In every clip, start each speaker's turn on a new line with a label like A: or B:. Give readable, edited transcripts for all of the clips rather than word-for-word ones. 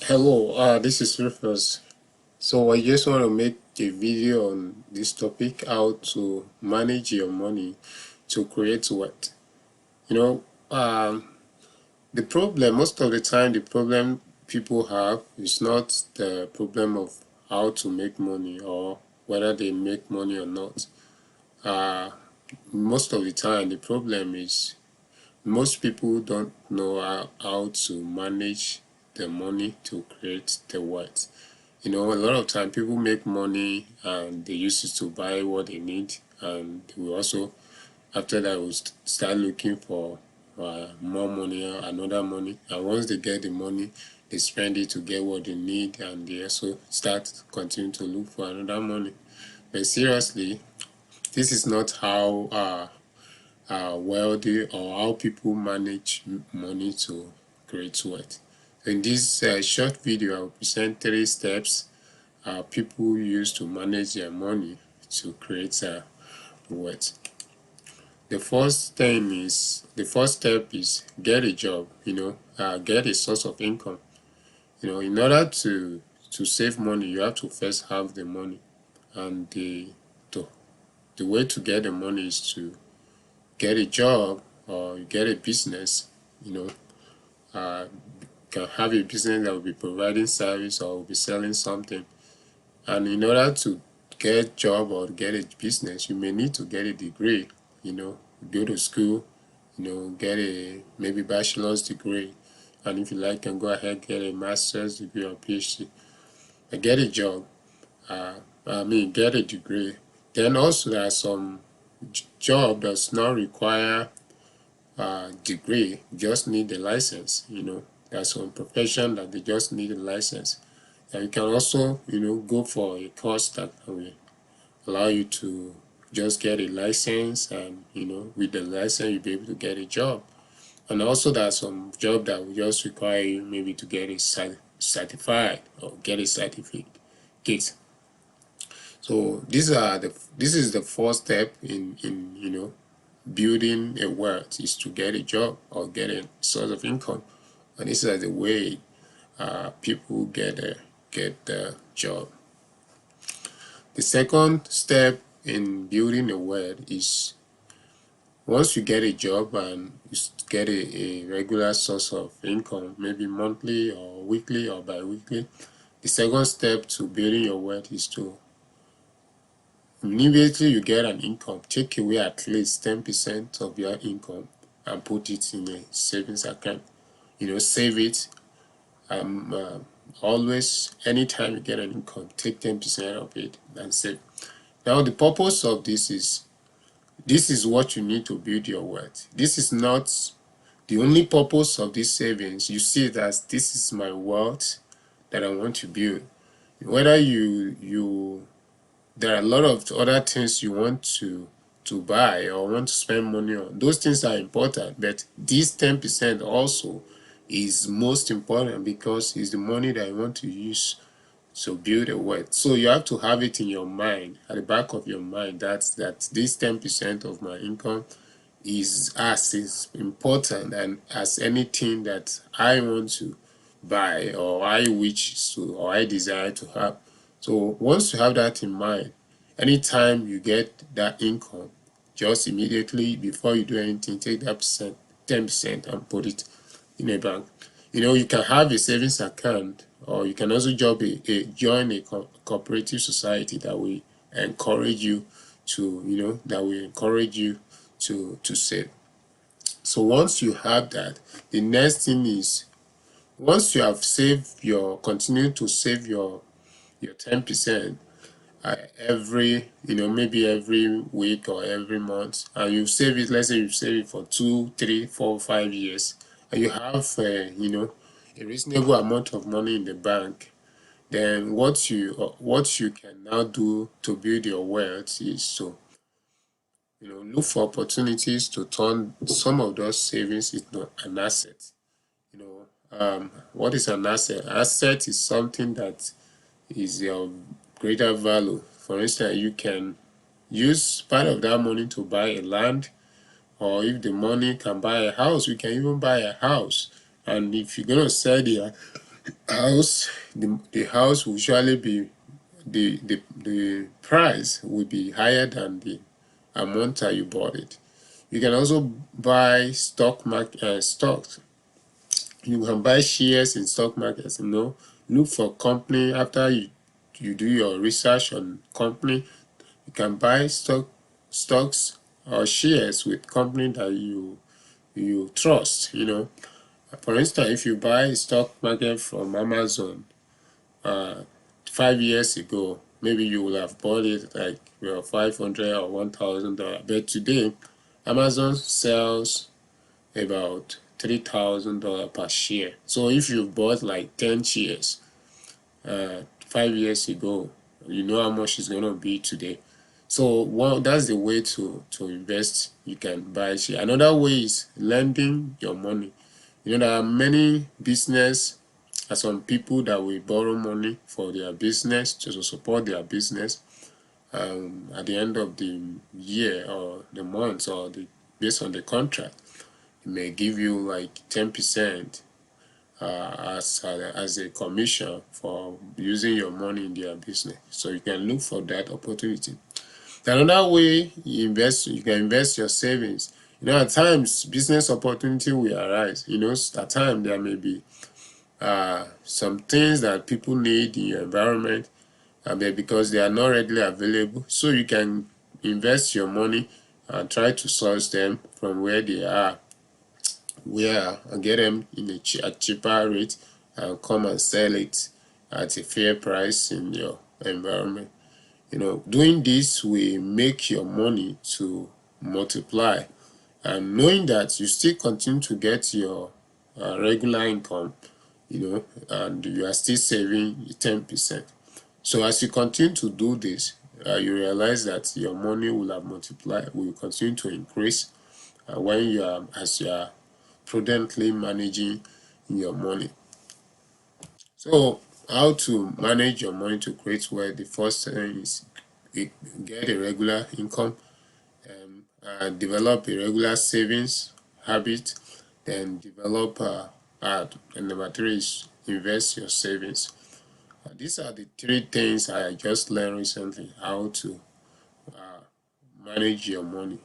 A: Hello, this is Rufus. So I just want to make a video on this topic, how to manage your money to create wealth. You know, the problem, most of the time, the problem people have is not the problem of how to make money or whether they make money or not. Uh, Most of the time, the problem is most people don't know how to manage the money to create the wealth. A lot of time people make money and they use it to buy what they need, and we also after that we start looking for more money or another money, and once they get the money they spend it to get what they need, and they also start continue to look for another money. But seriously, this is not how wealthy or how people manage money to create wealth. In this short video, I will present 3 steps people use to manage their money to create wealth. The first step is get a job. Get a source of income. In order to save money, you have to first have the money, and the, the way to get the money is to get a job or get a business. Uh, can have a business that will be providing service or will be selling something. And in order to get a job or get a business, you may need to get a degree. Go to school, get a maybe bachelor's degree, and if you like, can go ahead get a master's degree or PhD. And get a job. Get a degree. Then also there are some job does not require degree, just need a license. There are some profession that they just need a license. And you can also, go for a course that will allow you to just get a license, and with the license you'll be able to get a job. And also there are some job that will just require you maybe to get a certified or get a certificate. So this is the first step in building a wealth, is to get a job or get a source of income. And this is the way people get the job. The second step in building a wealth is, once you get a job and you get a regular source of income, maybe monthly or weekly or bi-weekly, the second step to building your wealth is to immediately you get an income, take away at least 10% of your income and put it in a savings account. Save it. Always, anytime you get an income, take 10% of it and save. Now the purpose of this is what you need to build your wealth. This is not the only purpose of this savings. You see that this is my wealth that I want to build. Whether there are a lot of other things you want to buy or want to spend money on. Those things are important, but this 10% also is most important, because it's the money that you want to use to build a wealth. So you have to have it in your mind, at the back of your mind, that this 10% of my income is as important and as anything that I want to buy or I wish to or I desire to have. So once you have that in mind, anytime you get that income, just immediately before you do anything, take that 10% and put it in a bank. You can have a savings account, or you can also join a cooperative society that will encourage you to save. So once you have that, the next thing is, once you have continue to save your 10% every maybe every week or every month, and you save it, let's say you save it for 2, 3, 4, 5 years, and you have a reasonable amount of money in the bank, then what you can now do to build your wealth is to look for opportunities to turn some of those savings into an asset. What is an asset? Asset is something that is your greater value. For instance, you can use part of that money to buy a land, or if the money can buy a house, you can even buy a house. And if you're going to sell house, the house will usually be the price will be higher than the amount that you bought it. You can also buy stocks. You can buy shares in stock markets. Look for company after you do your research on company. You can buy stocks or shares with company that you trust. For instance, if you buy a stock market from Amazon, uh, 5 years ago, maybe you will have bought it like 500 or $1,000. But today, Amazon sells about $3,000 per share. So if you bought like 10 shares 5 years ago, you know how much it's going to be today. So that's the way to invest. You can buy share. Another way is lending your money. There are many some people that will borrow money for their business to support their business. At the end of the year or the month based on the contract, it may give you like 10% as a commission for using your money in their business. So you can look for that opportunity. Another way you can invest your savings. At times business opportunity will arise. At times there may be some things that people need in your environment, because they are not readily available. So you can invest your money and try to source them from where they are, and get them in a cheaper rate, and come and sell it at a fair price in your environment. Doing this will make your money to multiply, and knowing that you still continue to get your regular income, and you are still saving 10%. So as you continue to do this, you realize that your money will have multiplied, will continue to increase, as you are prudently managing your money. So how to manage your money to create wealth? The first thing is get a regular income, develop a regular savings habit, then develop and number three is invest your savings. These are the three things I just learned recently, how to manage your money.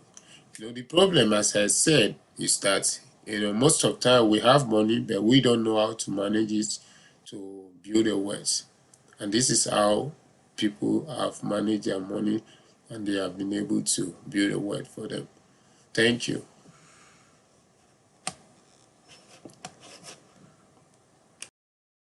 A: The problem, as I said, is that most of the time we have money, but we don't know how to manage it to build a wealth. And this is how people have managed their money, and they have been able to build a wealth for them. Thank you.